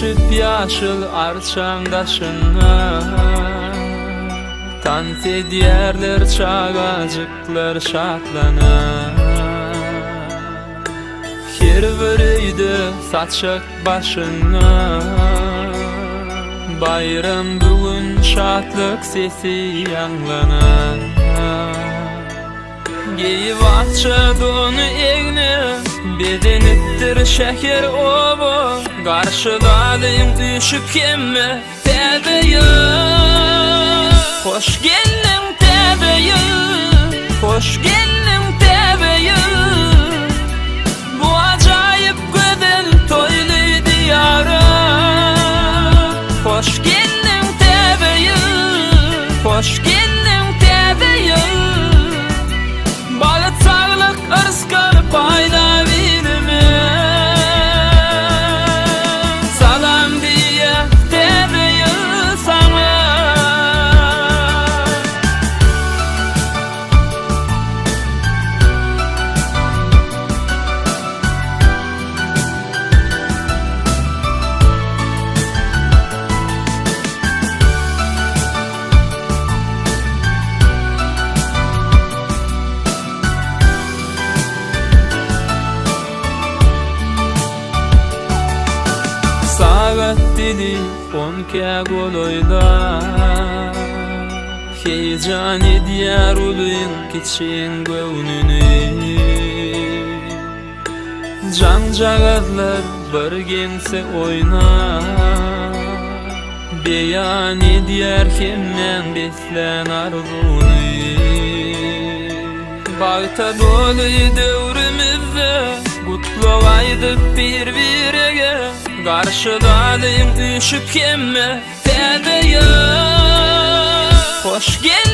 düşüp yaşıl arçandaşına. Tant ediyerler çağacıklar şatlana. Her bürüydü saçak başına. Bayram bugün şatlık sesi yanlana. Giyip atça donu egne, bedenittir şeker obo. Karşıladayım düşüp kemme tebeyim. Hoş geldin tebeyim, hoş geldin tebeyim. Bu acayip güzel toylu diyara. Hoş geldin tebeyim, hoş geldin tebeyim. Balık sağlık ırskar payda verme. Salam diye tebeyim sana. Sagat dili 10 goloyla. Heyecan ediyar uluyun kiçin göğnünü. Can cağızlar bir gense oyna. Beyan ediyar kimden beslen arzunu. Bağta dolu dövrümüzde kutlaydık birbirine. Karşıladayım düşüp kemme tebeyim. Hoş geldin